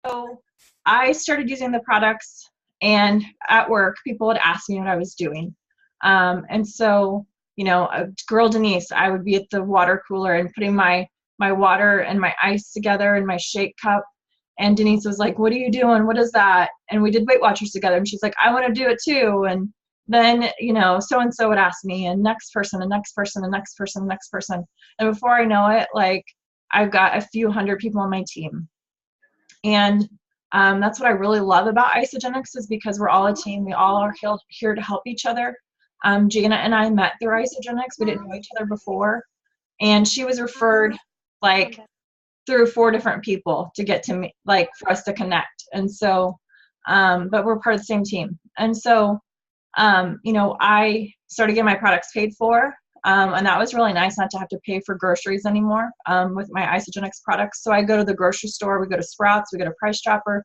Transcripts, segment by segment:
So I started using the products, and at work, people would ask me what I was doing. And so, girl Denise, I would be at the water cooler and putting my water and my ice together in my shake cup. And Denise was like, "What are you doing? What is that?" And we did Weight Watchers together. And she's like, "I want to do it too." And then, so-and-so would ask me, and next person, and next person, and next person, and next person. And before I know it, like, I've got a few hundred people on my team. And that's what I really love about Isagenix, is because we're all a team. We all are here to help each other. Jana and I met through Isagenix. We didn't know each other before. And she was referred, like, through 4 different people to get to me, like, for us to connect. And so, but we're part of the same team. And so, I started getting my products paid for. And that was really nice, not to have to pay for groceries anymore with my Isagenix products. So I go to the grocery store, we go to Sprouts, we go to Price Chopper,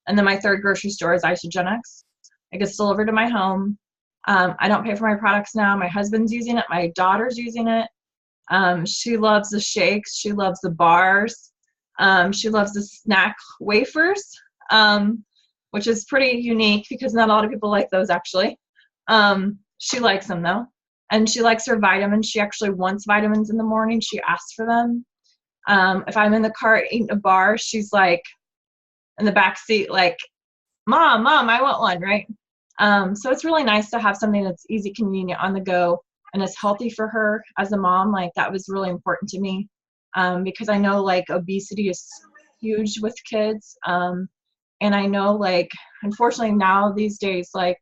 and then my third grocery store is Isagenix. It gets delivered to my home. I don't pay for my products now. My husband's using it. My daughter's using it. She loves the shakes. She loves the bars. She loves the snack wafers, which is pretty unique because not a lot of people like those, actually. She likes them, though. And she likes her vitamins. She actually wants vitamins in the morning. She asks for them. If I'm in the car eating a bar, she's like in the back seat, like, Mom, I want one, right? So it's really nice to have something that's easy, convenient, on the go, and is healthy for her as a mom. Like, that was really important to me because I know, like, obesity is huge with kids. And I know, like, unfortunately now these days, like,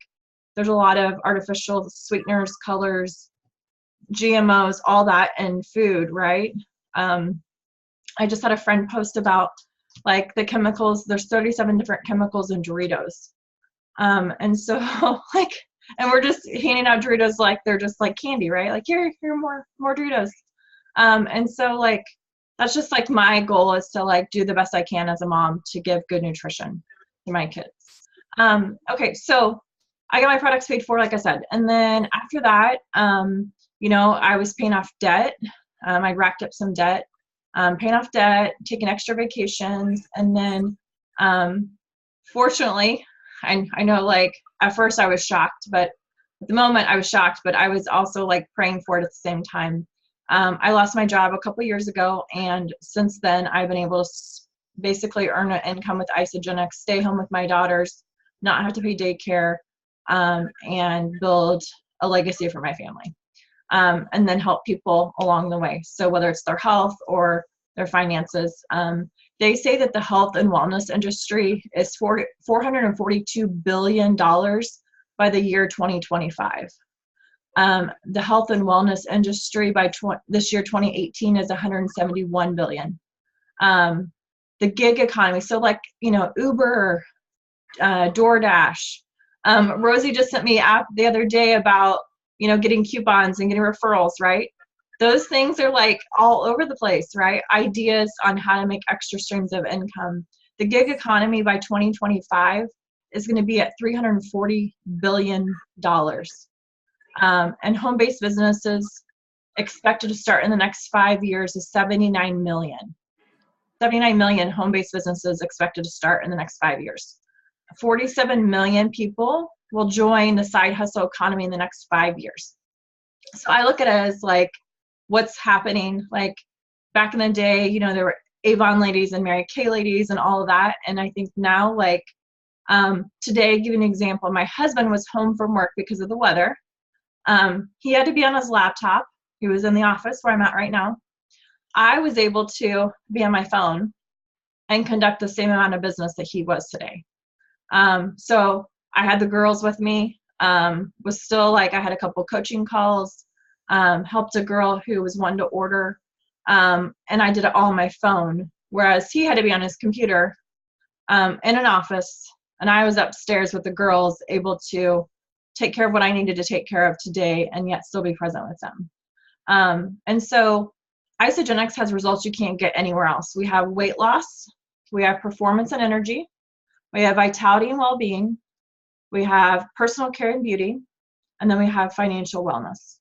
there's a lot of artificial sweeteners, colors, GMOs, all that in food, right? I just had a friend post about, like, the chemicals. There's 37 different chemicals in Doritos. And so, like, and we're just handing out Doritos like they're just like candy, right? Like, here more Doritos. And so, like, that's just, like, my goal is to, like, do the best I can as a mom to give good nutrition to my kids. Okay, so I got my products paid for, like I said. And then after that, I was paying off debt. I racked up some debt, paying off debt, taking extra vacations. And then, fortunately, I know, like, at first I was shocked, but at the moment I was shocked, but I was also, like, praying for it at the same time. I lost my job a couple years ago, and since then I've been able to basically earn an income with Isagenix, stay home with my daughters, not have to pay daycare, and build a legacy for my family, and then help people along the way. So whether it's their health or their finances, they say that the health and wellness industry is $442 billion by the year 2025. The health and wellness industry by this year, 2018, is $171 billion. The gig economy, so, like, Uber, DoorDash. Rosie just sent me app the other day about, getting coupons and getting referrals, right? Those things are, like, all over the place, right? Ideas on how to make extra streams of income. The gig economy by 2025 is going to be at $340 billion. And home-based businesses expected to start in the next 5 years is 79 million. 79 million home-based businesses expected to start in the next 5 years. 47 million people will join the side hustle economy in the next 5 years. So I look at it as, like, what's happening. Like, back in the day, there were Avon ladies and Mary Kay ladies and all of that. And I think now, like, today, I'll give you an example. My husband was home from work because of the weather. He had to be on his laptop. He was in the office where I'm at right now. I was able to be on my phone and conduct the same amount of business that he was today. So I had the girls with me, was still, like, I had a couple coaching calls, helped a girl who was one to order, and I did it all on my phone, whereas he had to be on his computer in an office, and I was upstairs with the girls, able to take care of what I needed to take care of today and yet still be present with them. And so Isagenix has results you can't get anywhere else. We have weight loss, we have performance and energy, we have vitality and well-being, we have personal care and beauty, and then we have financial wellness.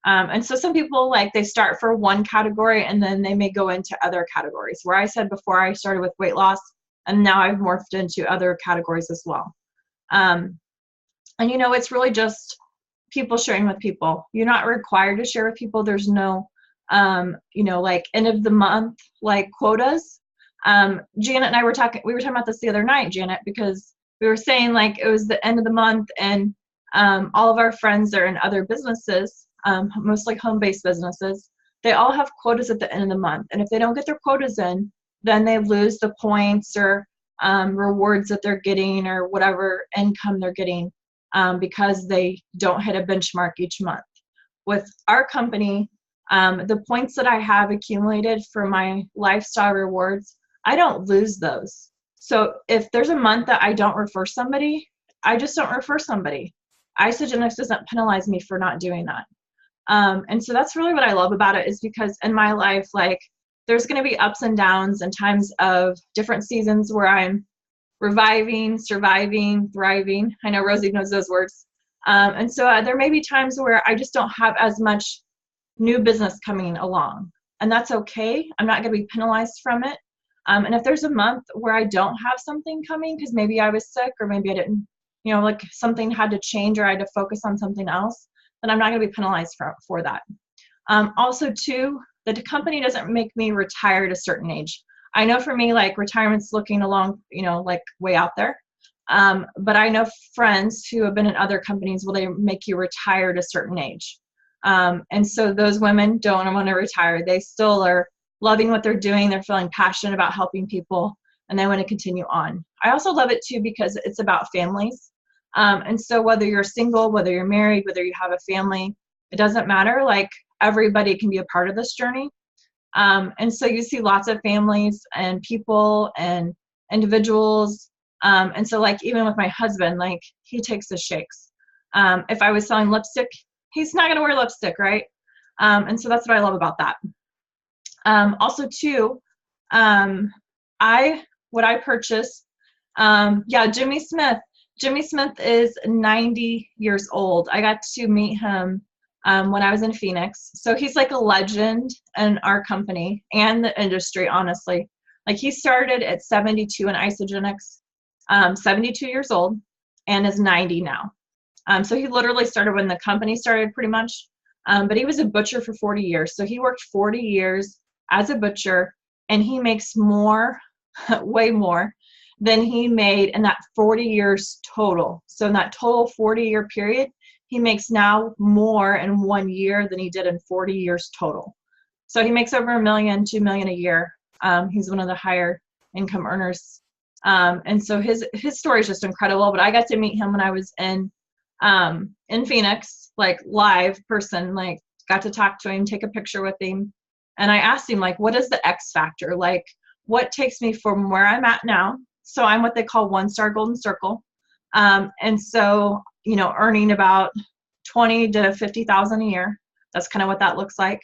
And so some people, like, they start for one category and then they may go into other categories. Where I said before I started with weight loss, And now I've morphed into other categories as well. And it's really just people sharing with people. You're not required to share with people. There's no, like end of the month, like quotas. Janet and I we were talking about this the other night, Janet, because we were saying like it was the end of the month, and all of our friends are in other businesses, mostly home-based businesses. They all have quotas at the end of the month. And if they don't get their quotas in, then they lose the points or rewards that they're getting or whatever income they're getting because they don't hit a benchmark each month. With our company, the points that I have accumulated for my lifestyle rewards, I don't lose those. So if there's a month that I don't refer somebody, I just don't refer somebody. Isagenix doesn't penalize me for not doing that. And so that's really what I love about it, is because in my life, like, there's going to be ups and downs and times of different seasons where I'm reviving, surviving, thriving. I know Rosie knows those words. And so there may be times where I just don't have as much new business coming along, and that's okay. I'm not going to be penalized from it. And if there's a month where I don't have something coming because maybe I was sick or maybe I didn't, like something had to change or I had to focus on something else, then I'm not going to be penalized for that. Also, too, the company doesn't make me retire at a certain age. I know for me, like, retirement's looking along, like way out there. But I know friends who have been in other companies, they make you retire at a certain age. And so those women don't want to retire. They still are loving what they're doing. They're feeling passionate about helping people, and they want to continue on. I also love it too because it's about families. And so whether you're single, whether you're married, whether you have a family, it doesn't matter. Like, everybody can be a part of this journey. And so you see lots of families and people and individuals. And so, like, even with my husband, like, he takes the shakes. If I was selling lipstick, he's not going to wear lipstick, right? And so that's what I love about that. Also, too, what I purchased, Jimmy Smith. Jimmy Smith is 90 years old. I got to meet him when I was in Phoenix. So he's like a legend in our company and the industry, honestly. Like, he started at 72 in Isagenix, 72 years old, and is 90 now. So he literally started when the company started, pretty much. But he was a butcher for 40 years. So he worked 40 years as a butcher, and he makes more, way more, than he made in that 40 years total. So in that total 40-year period, he makes now more in 1 year than he did in 40 years total. So he makes over $1 million, $2 million a year. He's one of the higher income earners. And so his story is just incredible. But I got to meet him when I was in Phoenix, like, live person, like, got to talk to him, take a picture with him. And I asked him, like, what is the X factor? Like, what takes me from where I'm at now? So I'm what they call 1-star golden circle. And so, earning about 20 to 50,000 a year. That's kind of what that looks like.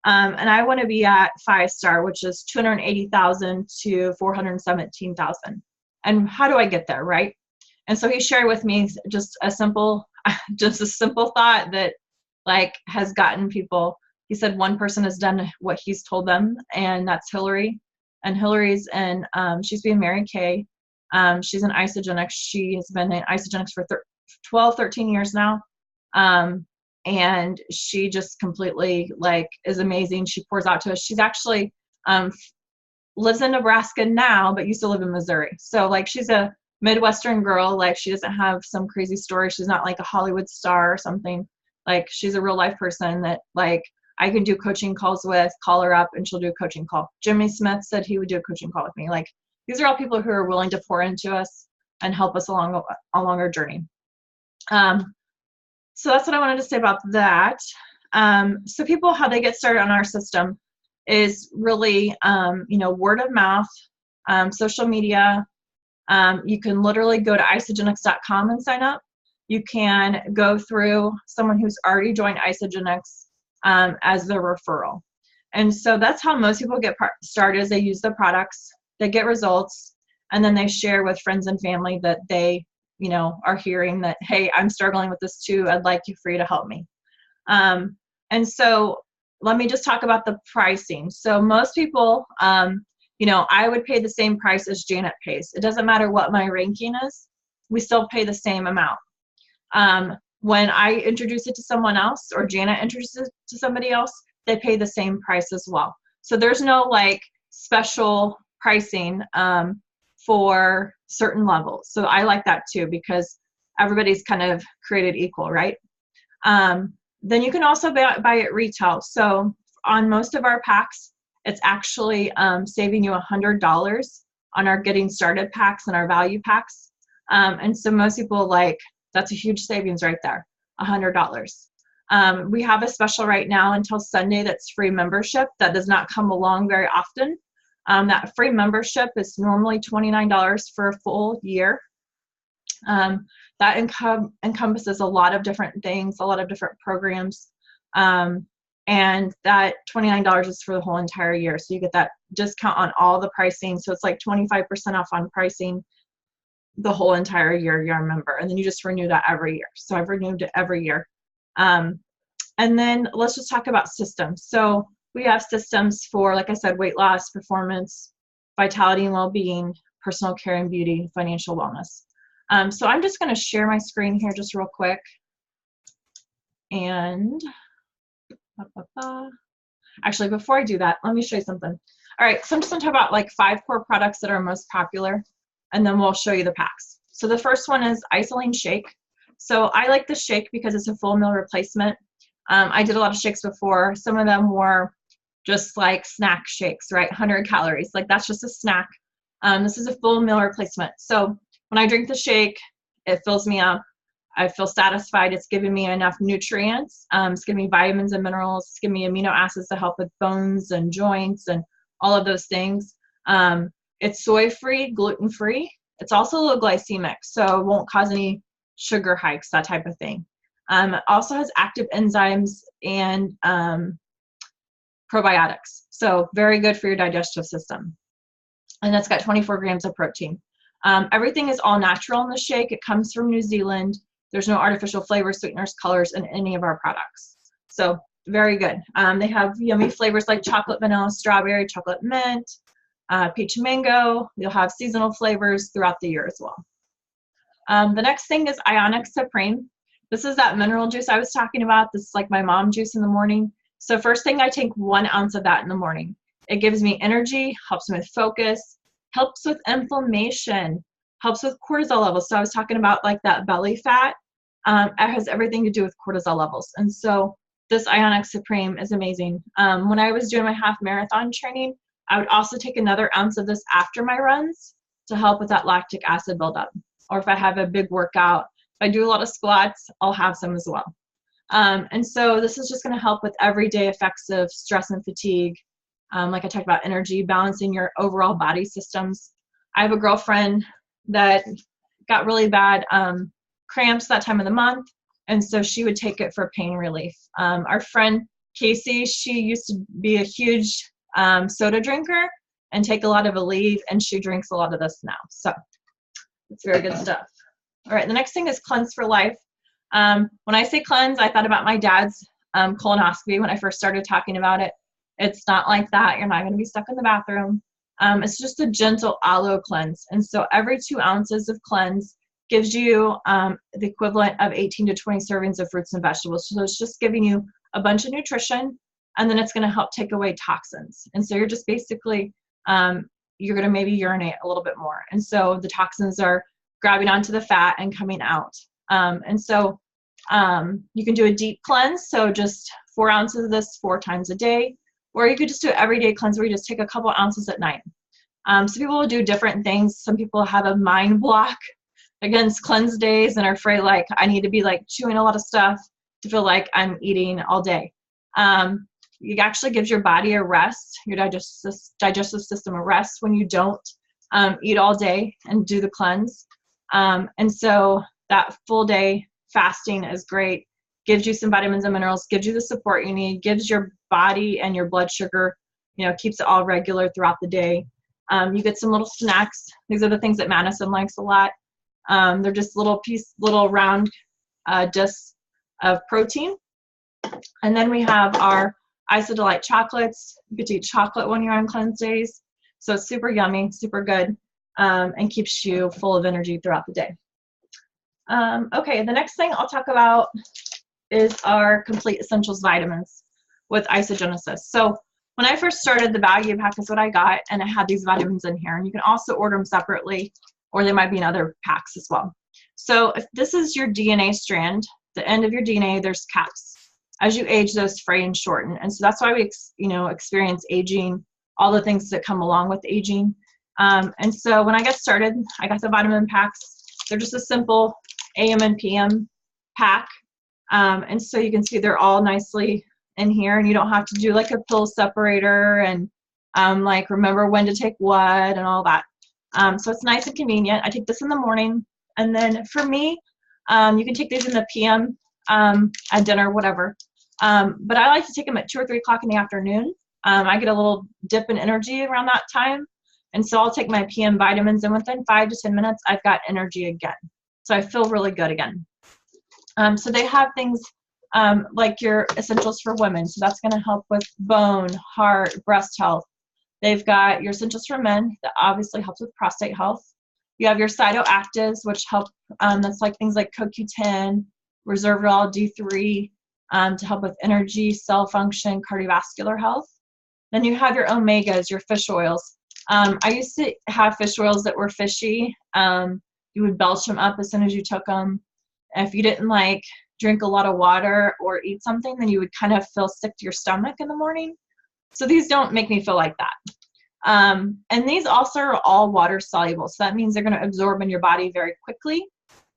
And I want to be at 5-star, which is 280,000 to 417,000. And how do I get there, right? And so he shared with me just a simple thought that, like, has gotten people. He said one person has done what he's told them, and that's Hillary. And Hillary's she's being Mary Kay. She's in Isagenix. She has been in Isagenix for 12, 13 years now. And she just completely, like, is amazing. She pours out to us. She's actually lives in Nebraska now, but used to live in Missouri. So, like, she's a Midwestern girl. Like, she doesn't have some crazy story. She's not like a Hollywood star or something. Like, she's a real life person that, like, I can do coaching calls with, call her up, and she'll do a coaching call. Jimmy Smith said he would do a coaching call with me. Like, these are all people who are willing to pour into us and help us along our journey. So that's what I wanted to say about that. So people, how they get started on our system is really, word of mouth, social media. You can literally go to isagenix.com and sign up. You can go through someone who's already joined Isagenix as their referral. And so that's how most people get started, is they use the products, they get results, and then they share with friends and family that they, are hearing that, hey, I'm struggling with this too. I'd like you for you to help me. And so let me just talk about the pricing. So most people, you know, I would pay the same price as Janet pays. It doesn't matter what my ranking is, we still pay the same amount. When I introduce it to someone else or Janet introduces it to somebody else, they pay the same price as well. So there's no like special pricing for certain levels. So I like that too, because everybody's kind of created equal, right? Then you can also buy it retail. So on most of our packs, it's actually saving you $100 on our getting started packs and our value packs. And so most people like, that's a huge savings right there, $100. We have a special right now until Sunday that's free membership. That does not come along very often. That free membership is normally $29 for a full year. That encompasses a lot of different things, a lot of different programs. And that $29 is for the whole entire year. So you get that discount on all the pricing. So it's like 25% off on pricing the whole entire year you're a member. And then you just renew that every year. So I've renewed it every year. And then let's just talk about systems. So we have systems for, like I said, weight loss, performance, vitality and well-being, personal care and beauty, financial wellness. So I'm just going to share my screen here just real quick. And actually, before I do that, let me show you something. All right, so I'm just going to talk about like 5 core products that are most popular, and then we'll show you the packs. So the first one is Isoline Shake. So I like the shake because it's a full meal replacement. I did a lot of shakes before. Some of them were just like snack shakes, right? 100 calories, like that's just a snack. This is a full meal replacement. So when I drink the shake, it fills me up. I feel satisfied. It's giving me enough nutrients. It's giving me vitamins and minerals. It's giving me amino acids to help with bones and joints and all of those things. It's soy-free, gluten-free. It's also low glycemic, so it won't cause any sugar hikes, that type of thing. It also has active enzymes and probiotics, so very good for your digestive system. And it's got 24 grams of protein. Everything is all natural in the shake. It comes from New Zealand. There's no artificial flavors, sweeteners, colors in any of our products. So very good. They have yummy flavors like chocolate vanilla, strawberry, chocolate mint, peach mango. You'll have seasonal flavors throughout the year as well. The next thing is Ionic Supreme. This is that mineral juice I was talking about. This is like my mom juice in the morning. So first thing, I take 1 ounce of that in the morning. It gives me energy, helps me with focus, helps with inflammation, helps with cortisol levels. So I was talking about like that belly fat. It has everything to do with cortisol levels. And so this Ionic Supreme is amazing. When I was doing my half marathon training, I would also take another ounce of this after my runs to help with that lactic acid buildup. Or if I have a big workout, if I do a lot of squats, I'll have some as well. And so this is just going to help with everyday effects of stress and fatigue. Like I talked about energy, balancing your overall body systems. I have a girlfriend that got really bad cramps that time of the month, and so she would take it for pain relief. Our friend Casey, she used to be a huge soda drinker and take a lot of Aleve, and she drinks a lot of this now. So it's very good stuff. All right, the next thing is Cleanse for Life. When I say cleanse, I thought about my dad's colonoscopy when I first started talking about it. It's not like that. You're not going to be stuck in the bathroom. It's just a gentle aloe cleanse. And so every 2 ounces of cleanse gives you the equivalent of 18 to 20 servings of fruits and vegetables. So it's just giving you a bunch of nutrition, and then it's going to help take away toxins. And so you're just basically, you're going to maybe urinate a little bit more. And so the toxins are grabbing onto the fat and coming out. And so you can do a deep cleanse. So just 4 ounces of this 4 times a day. Or you could just do an everyday cleanse where you just take a couple ounces at night. Some people will do different things. Some people have a mind block against cleanse days and are afraid like I need to be like chewing a lot of stuff to feel like I'm eating all day. It actually gives your body a rest, your digestive system a rest when you don't eat all day and do the cleanse. And so that full day fasting is great. Gives you some vitamins and minerals, gives you the support you need, gives your body and your blood sugar, keeps it all regular throughout the day. You get some little snacks. These are the things that Madison likes a lot. They're just little round discs of protein. And then we have our IsoDelight chocolates. You get to eat chocolate when you're on cleanse days. So it's super yummy, super good, and keeps you full of energy throughout the day. Okay, the next thing I'll talk about is our Complete Essentials vitamins with Isogenesis. So when I first started, the value pack is what I got, and it had these vitamins in here. And you can also order them separately, or they might be in other packs as well. So if this is your DNA strand, the end of your DNA, there's caps. As you age, those fray and shorten. And so that's why we experience aging, all the things that come along with aging. And so when I got started, I got the vitamin packs. They're just a simple AM and PM pack. And so you can see they're all nicely in here, and you don't have to do like a pill separator and like remember when to take what and all that. So it's nice and convenient. I take this in the morning, and then for me, you can take these in the PM, at dinner, whatever. But I like to take them at 2 or 3 o'clock in the afternoon. I get a little dip in energy around that time, and so I'll take my PM vitamins, and within 5 to 10 minutes, I've got energy again. So I feel really good again. So they have things like your essentials for women. So that's going to help with bone, heart, breast health. They've got your essentials for men that obviously helps with prostate health. You have your cytoactives, which help, that's like things like CoQ10, resveratrol, D3, to help with energy, cell function, cardiovascular health. Then you have your omegas, your fish oils. I used to have fish oils that were fishy. You would belch them up as soon as you took them. If you didn't like drink a lot of water or eat something, then you would kind of feel sick to your stomach in the morning. So these don't make me feel like that. And these also are all water soluble. So that means they're going to absorb in your body very quickly.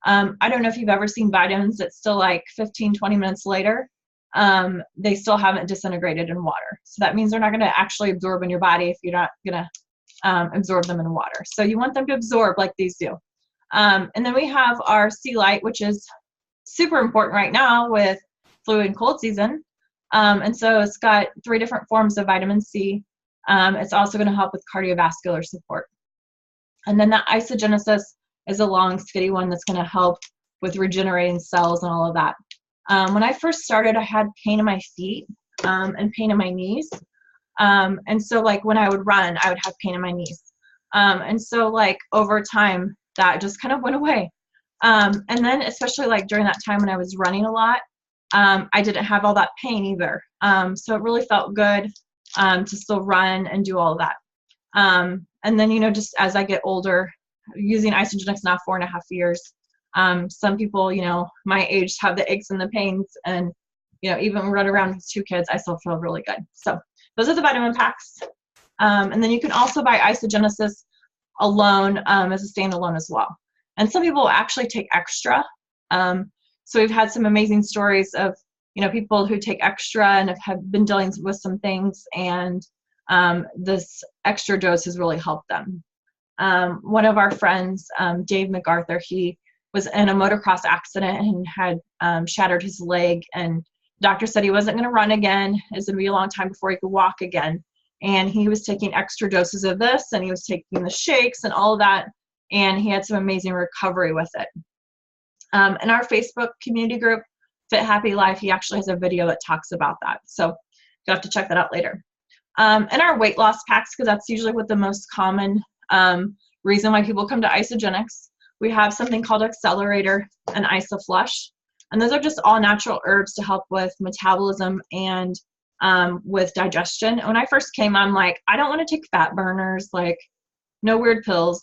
I don't know if you've ever seen vitamins that still like 15, 20 minutes later, they still haven't disintegrated in water. So that means they're not going to actually absorb in your body if you're not going to absorb them in water. So you want them to absorb like these do. And then we have our Sea Light, which is super important right now with flu and cold season. And so it's got 3 different forms of vitamin C. It's also going to help with cardiovascular support. And then the Isogenesis is a long, skinny one that's going to help with regenerating cells and all of that. When I first started, I had pain in my feet and pain in my knees. And so like when I would run, I would have pain in my knees. And so like over time, that just kind of went away. And then especially like during that time when I was running a lot, I didn't have all that pain either. So it really felt good to still run and do all of that. And then, just as I get older, using Isagenix now 4.5 years, some people, my age have the aches and the pains, and, even run around with 2 kids, I still feel really good. So those are the vitamin packs. And then you can also buy Isogenesis alone as a standalone as well. And some people actually take extra. So we've had some amazing stories of, people who take extra and have been dealing with some things, and this extra dose has really helped them. One of our friends, Dave MacArthur, he was in a motocross accident and had shattered his leg, and the doctor said he wasn't going to run again. It was going to be a long time before he could walk again. And he was taking extra doses of this, and he was taking the shakes and all of that, and he had some amazing recovery with it. In our Facebook community group, Fit Happy Life, he actually has a video that talks about that. So you'll have to check that out later. And our weight loss packs, because that's usually what the most common reason why people come to Isagenix, we have something called Accelerator and IsoFlush. And those are just all natural herbs to help with metabolism and with digestion. And when I first came, I'm like, I don't want to take fat burners, like no weird pills.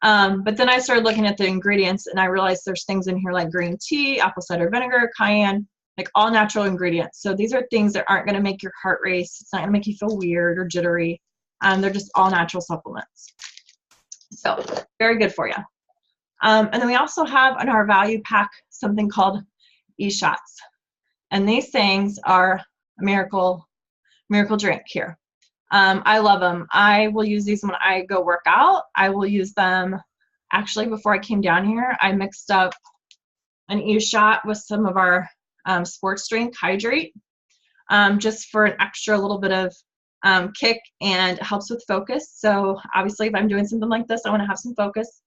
But then I started looking at the ingredients, and I realized there's things in here like green tea, apple cider vinegar, cayenne, like all natural ingredients. So these are things that aren't going to make your heart race. It's not going to make you feel weird or jittery. They're just all natural supplements. So very good for you. And then we also have in our value pack something called E-shots. And these things are a miracle drink here. I love them. I will use these when I go work out. I will use them. Actually, before I came down here, I mixed up an E-shot with some of our sports drink Hydrate, just for an extra little bit of kick, and it helps with focus. So obviously if I'm doing something like this, I want to have some focus.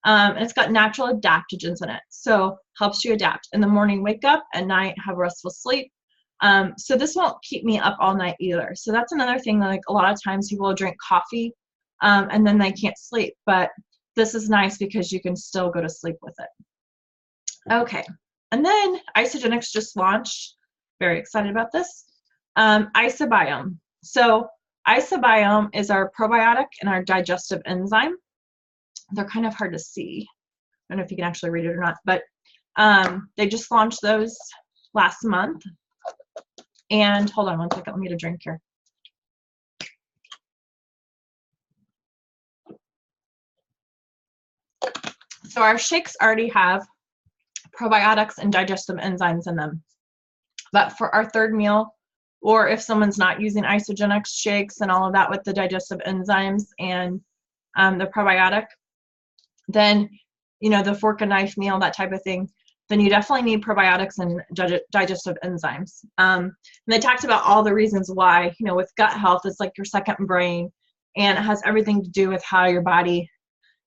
And it's got natural adaptogens in it. So helps you adapt. In the morning, wake up, at night, have restful sleep. So this won't keep me up all night either. So that's another thing, like a lot of times people will drink coffee and then they can't sleep. But this is nice because you can still go to sleep with it. Okay, and then Isagenix just launched. Very excited about this. Isobiome. So Isobiome is our probiotic and our digestive enzyme. They're kind of hard to see. I don't know if you can actually read it or not, but they just launched those last month. And hold on one second, let me get a drink here. So our shakes already have probiotics and digestive enzymes in them. But for our third meal, or if someone's not using Isagenix shakes and all of that with the digestive enzymes and the probiotic, then, you know, the fork and knife meal, that type of thing, then you definitely need probiotics and digestive enzymes. And they talked about all the reasons why, you know, with gut health, it's like your second brain, and it has everything to do with how your body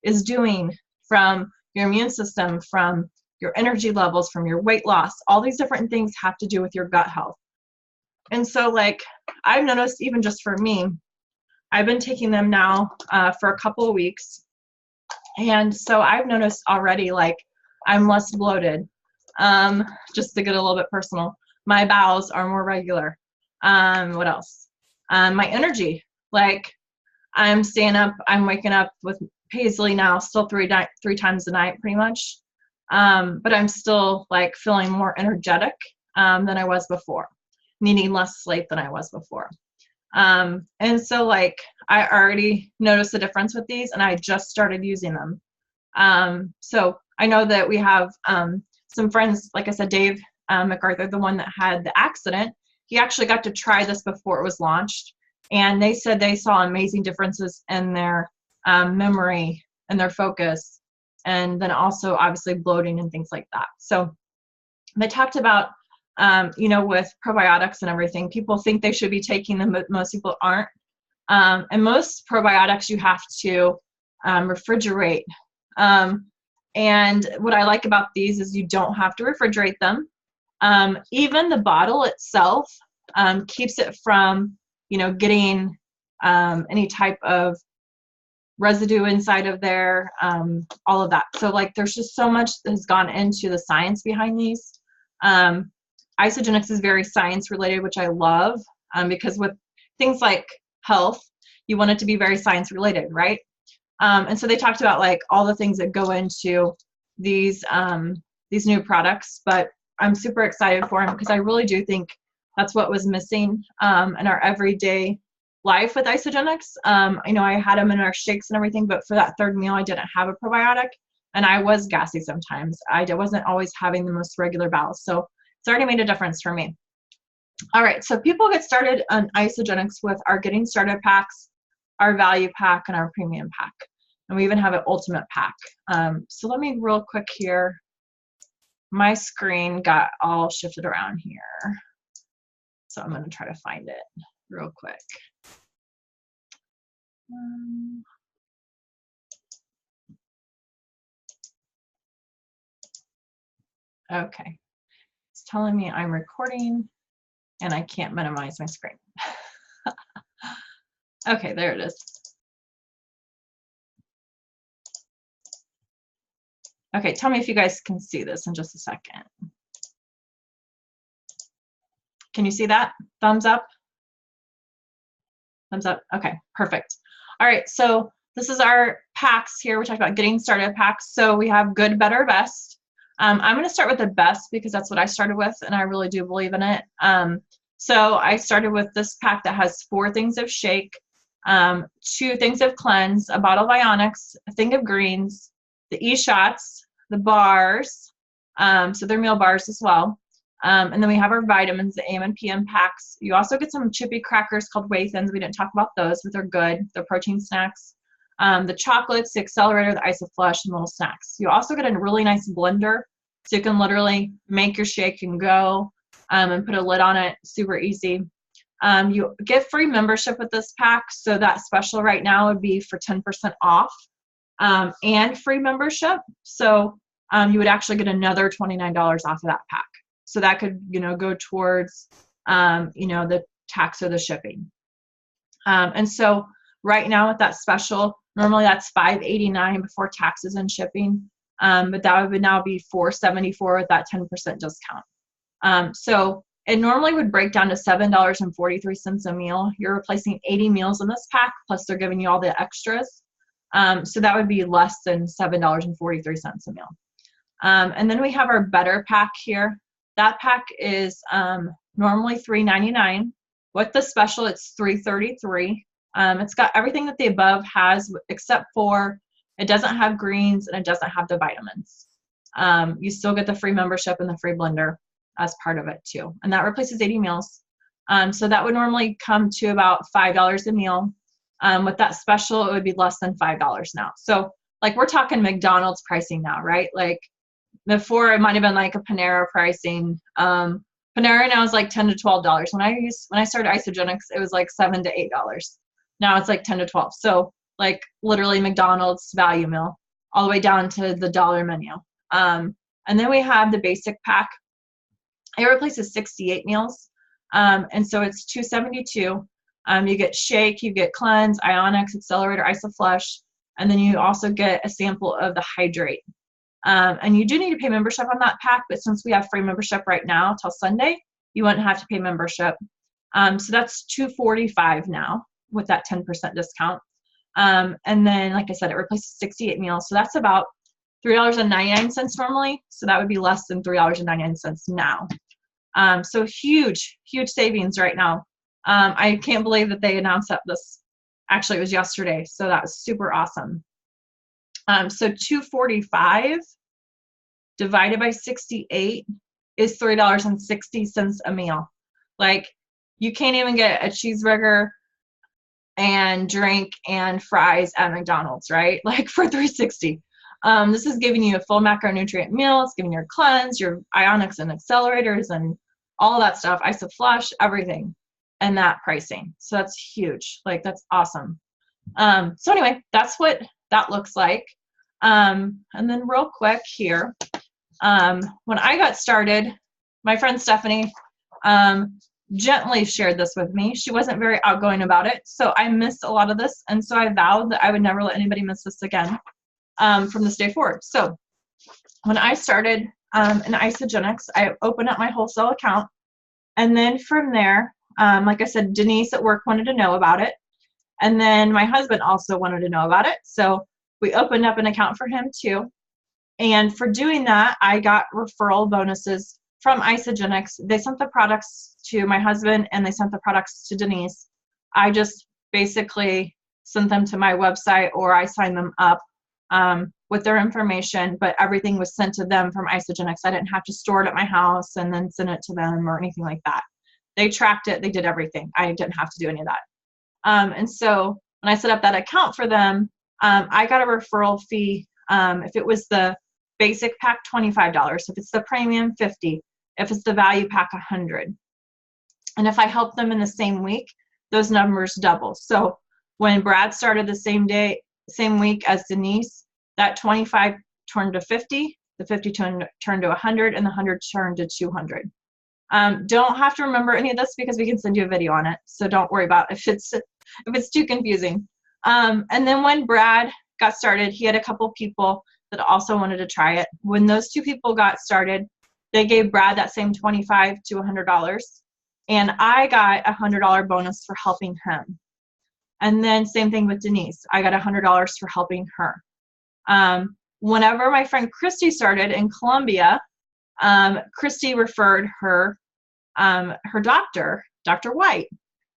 is doing, from your immune system, from your energy levels, from your weight loss. All these different things have to do with your gut health. And so, like, I've noticed, even just for me, I've been taking them now for a couple of weeks. And so I've noticed already, like, I'm less bloated. Just to get a little bit personal, my bowels are more regular. What else? My energy, like, I'm staying up, I'm waking up with Paisley now, still three times a night, pretty much. But I'm still, like, feeling more energetic than I was before, needing less sleep than I was before. And so, like, I already noticed a difference with these, and I just started using them. So I know that we have some friends, like I said, Dave MacArthur, the one that had the accident, he actually got to try this before it was launched, and they said they saw amazing differences in their memory and their focus, and then also obviously bloating and things like that. So they talked about, you know, with probiotics and everything, people think they should be taking them, but most people aren't. And most probiotics you have to refrigerate. And what I like about these is you don't have to refrigerate them. Even the bottle itself keeps it from, you know, getting any type of residue inside of there, all of that. So, like, there's just so much that has gone into the science behind these. Isagenix is very science related, which I love, because with things like health, you want it to be very science related, right? And so they talked about, like, all the things that go into these new products, but I'm super excited for them because I really do think that's what was missing in our everyday life with Isagenix. I know I had them in our shakes and everything, but for that third meal, I didn't have a probiotic, and I was gassy sometimes. I wasn't always having the most regular bowels, so it's already made a difference for me. All right, so people get started on Isagenix with our Getting Started packs, our Value pack, and our Premium pack. And we even have an Ultimate pack. So let me real quick here. My screen got all shifted around here. So I'm going to try to find it real quick. Okay. It's telling me I'm recording and I can't minimize my screen. Okay, there it is. Okay, tell me if you guys can see this in just a second. Can you see that? Thumbs up? Thumbs up. Okay, perfect. All right, so this is our packs here. We talked about Getting Started packs. So we have Good, Better, Best. I'm going to start with the best because that's what I started with, and I really do believe in it. So I started with this pack that has 4 things of shake, 2 things of cleanse, a bottle of Ionix, a thing of greens, the e-shots, the bars, so they're meal bars as well. And then we have our vitamins, the AM and PM packs. You also get some chippy crackers called Whey Thins. We didn't talk about those, but they're good. They're protein snacks. The chocolates, the accelerator, the Isoflush, and little snacks. You also get a really nice blender, so you can literally make your shake and go, and put a lid on it, super easy. You get free membership with this pack, so that special right now would be for 10% off, and free membership. So you would actually get another $29 off of that pack. So that could, you know, go towards, you know, the tax or the shipping. And so right now with that special, normally that's $5.89 before taxes and shipping. But that would now be $4.74 with that 10% discount. So it normally would break down to $7.43 a meal. You're replacing 80 meals in this pack, plus they're giving you all the extras. So that would be less than $7.43 a meal. And then we have our Better Pack here. That pack is normally $3.99. With the special, it's $3.33. It's got everything that the above has, except for it doesn't have greens and it doesn't have the vitamins. You still get the free membership and the free blender as part of it too. And that replaces 80 meals. So that would normally come to about $5 a meal. With that special, it would be less than $5 now. So like we're talking McDonald's pricing now, right? Like before it might've been like a Panera pricing. Panera now is like $10 to $12. When I started Isagenix, it was like $7 to $8. Now it's like 10 to 12. So like literally McDonald's value meal all the way down to the dollar menu. And then we have the basic pack. It replaces 68 meals. And so it's $2.72. You get shake, you get cleanse, Ionix, accelerator, isoflush, and then you also get a sample of the hydrate. And you do need to pay membership on that pack, but since we have free membership right now till Sunday, you wouldn't have to pay membership. So that's $2.45 now with that 10% discount. And then, like I said, it replaces 68 meals. So that's about $3.99 normally. So that would be less than $3.99 now. So huge, huge savings right now. I can't believe that they announced that actually it was yesterday. So that was super awesome. So $2.45 divided by 68 is $3.60 a meal. Like you can't even get a cheeseburger and drink and fries at McDonald's, right? Like for $3.60. This is giving you a full macronutrient meal. It's giving your cleanse, your Ionix and accelerators and all that stuff, isoflush, everything, and that pricing. So that's huge. Like that's awesome. So anyway, that's what that looks like. And then real quick here, when I got started, my friend Stephanie gently shared this with me. She wasn't very outgoing about it, so I missed a lot of this, and so I vowed that I would never let anybody miss this again from this day forward. So when I started in Isagenix, I opened up my wholesale account, and then from there, like I said, Denise at work wanted to know about it, and then my husband also wanted to know about it, so we opened up an account for him too. And for doing that, I got referral bonuses from Isagenix. They sent the products to my husband and they sent the products to Denise. I just basically sent them to my website or I signed them up with their information, but everything was sent to them from Isagenix. I didn't have to store it at my house and then send it to them or anything like that. They tracked it. They did everything. I didn't have to do any of that. And so when I set up that account for them, I got a referral fee. If it was the basic pack, $25. If it's the premium, $50. If it's the value pack, $100. And if I help them in the same week, those numbers double. So when Brad started the same week as Denise, that 25 turned to 50, the 50 turned to 100, and the 100 turned to 200. Don't have to remember any of this because we can send you a video on it. So don't worry about if it's too confusing. And then when Brad got started, he had a couple people that also wanted to try it. When those two people got started, they gave Brad that same $25 to $100, and I got a $100 bonus for helping him. And then same thing with Denise. I got $100 for helping her. Whenever my friend Christy started in Columbia, Christy referred her doctor, Dr. White.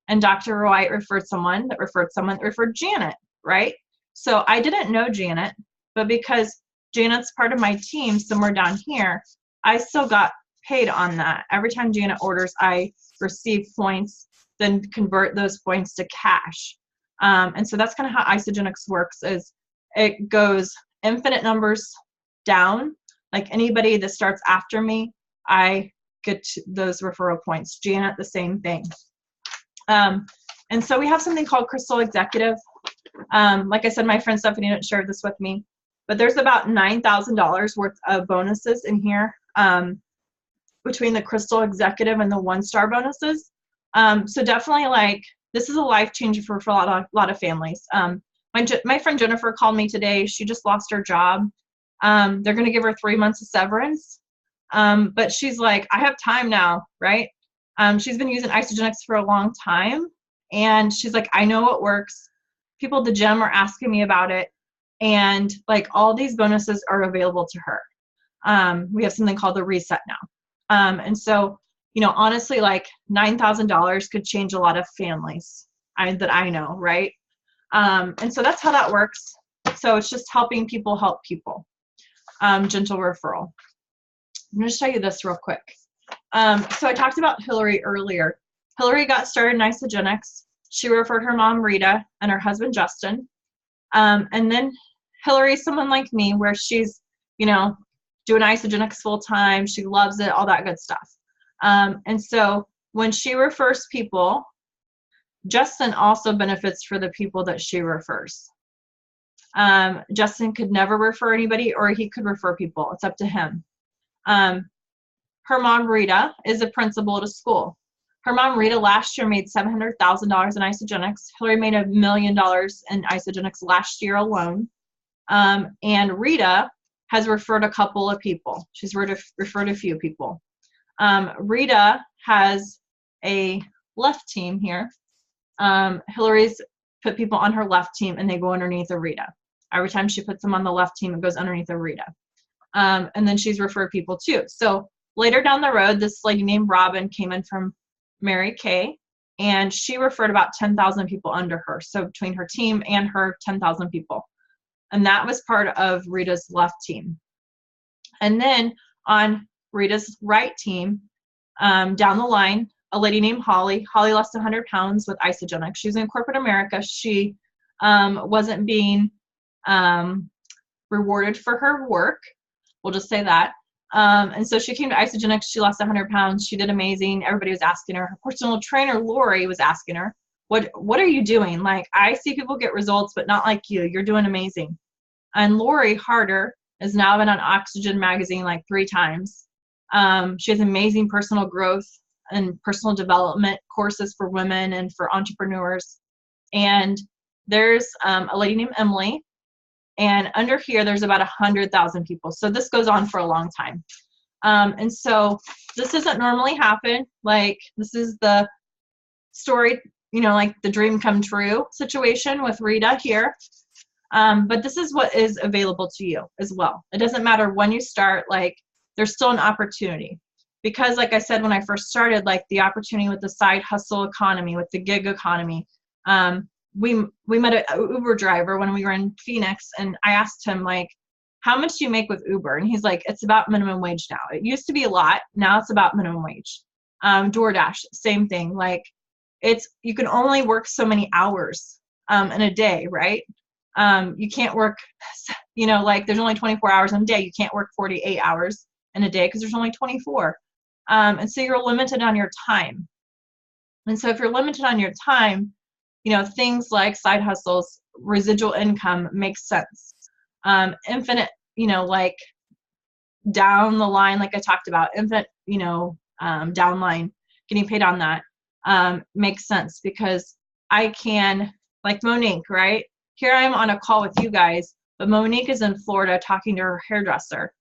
And Dr. White referred someone that referred Janet, right? So I didn't know Janet, but because Janet's part of my team somewhere down here, I still got paid on that. Every time Janet orders, I receive points, then convert those points to cash. And so that's kind of how Isagenix works, is it goes infinite numbers down. Like anybody that starts after me, I get those referral points. Janet, the same thing. And so we have something called Crystal Executive. Like I said, my friend Stephanie didn't share this with me, but there's about $9,000 worth of bonuses in here between the Crystal Executive and the 1-star bonuses. So definitely like this is a life changer for a lot of families. My friend Jennifer called me today. She just lost her job. They're going to give her 3 months of severance. But she's like, I have time now, right? She's been using Isagenix for a long time. And she's like, I know it works. People at the gym are asking me about it. And like all these bonuses are available to her. We have something called the reset now. And so, you know, honestly, like $9,000 could change a lot of families that I know, right? And so that's how that works. So it's just helping people help people. Gentle referral. I'm going to show you this real quick. So I talked about Hillary earlier. Hillary got started in Isagenix. She referred her mom, Rita, and her husband, Justin. And then Hillary is someone like me where she's, you know, doing Isagenix full time. She loves it, all that good stuff. And so when she refers people, Justin also benefits for the people that she refers. Justin could never refer anybody, or he could refer people. It's up to him. Her mom, Rita, is a principal at a school. Her mom, Rita, last year made $700,000 in Isagenix. Hillary made $1 million in Isagenix last year alone. And Rita has referred a couple of people. She's referred a few people. Rita has a left team here. Hillary's put people on her left team, and they go underneath of Rita. Every time she puts them on the left team, it goes underneath of Rita. And then she's referred people too. So later down the road, this lady named Robin came in from Mary Kay, and she referred about 10,000 people under her. So between her team and her 10,000 people. And that was part of Rita's left team. And then on Rita's right team, down the line, a lady named Holly. Holly lost 100 pounds with Isagenix. She was in corporate America. She wasn't being rewarded for her work. We'll just say that. And so she came to Isagenix. She lost 100 pounds. She did amazing. Everybody was asking her. Her personal trainer, Lori, was asking her, what are you doing? Like, I see people get results, but not like you. You're doing amazing. And Lori Harder has now been on Oxygen magazine like 3 times. She has amazing personal growth and personal development courses for women and for entrepreneurs. And there's a lady named Emily. And under here, there's about 100,000 people. So this goes on for a long time. And so this doesn't normally happen. Like, this is the story, you know, like the dream come true situation with Rita here. But this is what is available to you as well. It doesn't matter when you start, like, there's still an opportunity. Because like I said, when I first started, like the opportunity with the side hustle economy, with the gig economy, we met an Uber driver when we were in Phoenix, and I asked him, like, how much do you make with Uber? And he's like, it's about minimum wage now. It used to be a lot. Now it's about minimum wage. DoorDash, same thing. Like, you can only work so many hours in a day, right? You can't work, you know, like there's only 24 hours in a day. You can't work 48 hours in a day because there's only 24. And so you're limited on your time. And so if you're limited on your time, you know, things like side hustles, residual income makes sense. Infinite, you know, like down the line, like I talked about, infinite, you know, downline, getting paid on that makes sense because I can, like Monique, right? Here I am on a call with you guys, but Monique is in Florida talking to her hairdresser,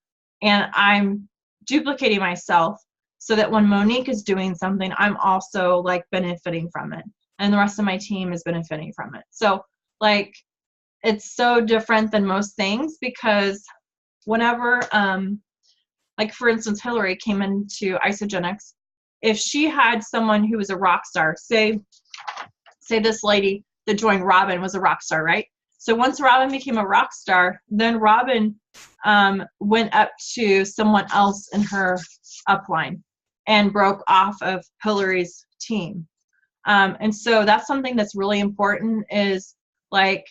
and I'm duplicating myself so that when Monique is doing something, I'm also like benefiting from it, and the rest of my team is benefiting from it. So like, it's so different than most things because whenever, like for instance, Hillary came into Isagenix, if she had someone who was a rock star, say this lady that joined Robin was a rock star, right? So once Robin became a rock star, then Robin went up to someone else in her upline and broke off of Hillary's team. And so that's something that's really important is like,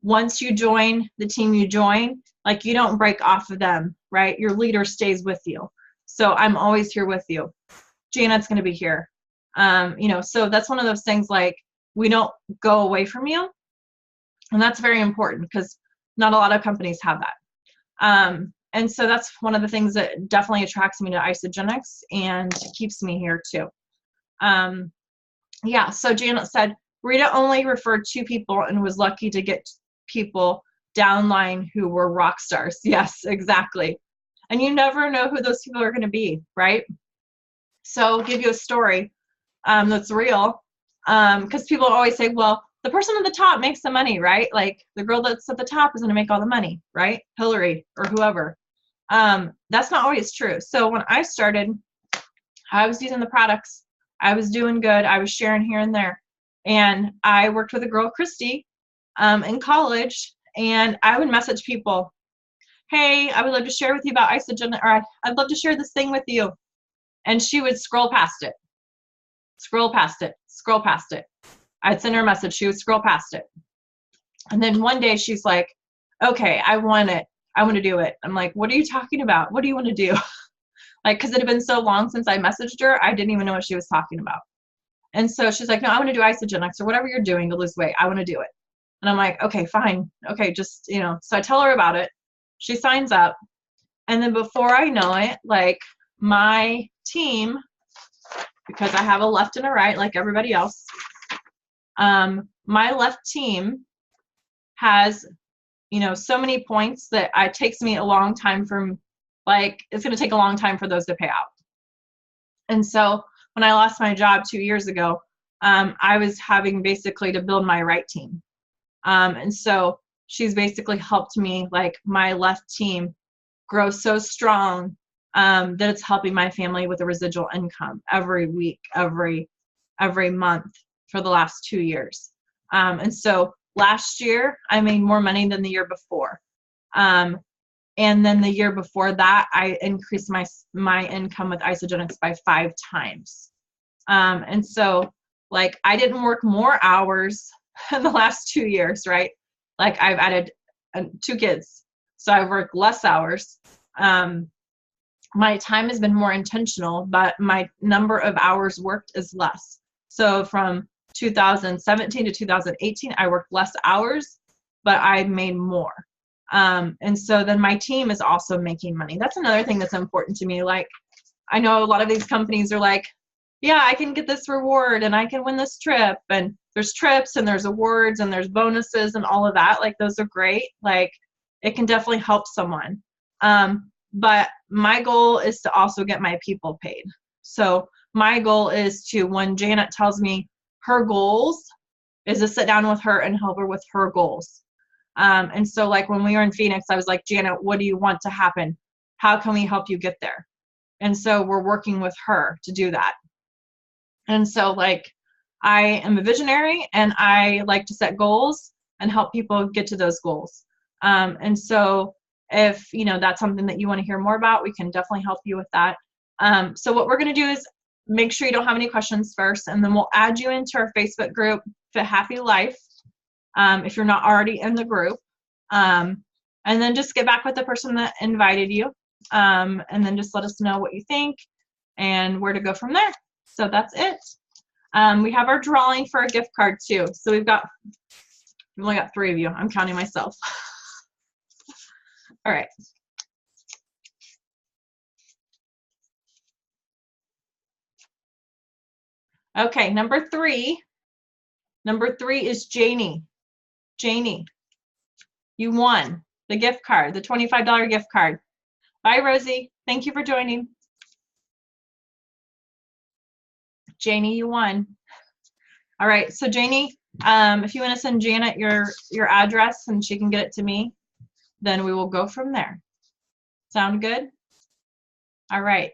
once you join the team you join, like you don't break off of them, right? Your leader stays with you. So I'm always here with you. Janet's going to be here. You know, so that's one of those things, like, we don't go away from you. And that's very important because not a lot of companies have that. And so that's one of the things that definitely attracts me to Isagenix and keeps me here too. Yeah, so Janet said, Rita only referred 2 people and was lucky to get people downline who were rock stars. Yes, exactly. And you never know who those people are going to be, right? So I'll give you a story that's real, because people always say, well, the person at the top makes the money, right? Like the girl that's at the top is going to make all the money, right? Hillary or whoever. That's not always true. So when I started, I was using the products. I was doing good. I was sharing here and there. And I worked with a girl, Christy, in college, and I would message people, hey, I would love to share with you about Isagen, or I'd love to share this thing with you. And she would scroll past it, scroll past it, scroll past it. I'd send her a message. She would scroll past it. And then one day she's like, okay, I want it. I want to do it. I'm like, what are you talking about? What do you want to do? Like, because it had been so long since I messaged her, I didn't even know what she was talking about. And so she's like, no, I want to do Isagenix or whatever you're doing to lose weight. I want to do it. And I'm like, okay, fine. Okay, just, you know, so I tell her about it. She signs up. And then before I know it, like my team, because I have a left and a right like everybody else, my left team has, you know, so many points that it takes me a long time from, like, it's going to take a long time for those to pay out. And so when I lost my job 2 years ago, I was having basically to build my right team. And so she's basically helped me, like my left team, grow so strong that it's helping my family with a residual income every week, every month for the last 2 years. And so last year I made more money than the year before. And then the year before that, I increased my income with Isagenix by 5 times. And so, like, I didn't work more hours in the last 2 years, right? Like, I've added 2 kids, so I've worked less hours. My time has been more intentional, but my number of hours worked is less. So from 2017 to 2018, I worked less hours, but I made more. And so then my team is also making money. That's another thing that's important to me. Like, I know a lot of these companies are like, yeah, I can get this reward and I can win this trip, and there's trips and there's awards and there's bonuses and all of that. Like, those are great. Like, it can definitely help someone. But my goal is to also get my people paid. So my goal is to, when Janet tells me her goals, is to sit down with her and help her with her goals. And so, like, when we were in Phoenix, I was like, Janet, what do you want to happen? How can we help you get there? And so we're working with her to do that. And so, like, I am a visionary and I like to set goals and help people get to those goals. And so if, you know, that's something that you want to hear more about, we can definitely help you with that. So what we're going to do is make sure you don't have any questions first, and then we'll add you into our Facebook group, Fit Happy Life, if you're not already in the group. And then just get back with the person that invited you, and then just let us know what you think and where to go from there. So that's it. We have our drawing for a gift card too. So we've only got 3 of you. I'm counting myself. All right. Okay, number 3. Number 3 is Janie. Janie, you won the gift card, the $25 gift card. Bye, Rosie. Thank you for joining. Janie, you won. All right, so Janie, if you want to send Janet your address and she can get it to me, then we will go from there. Sound good? All right.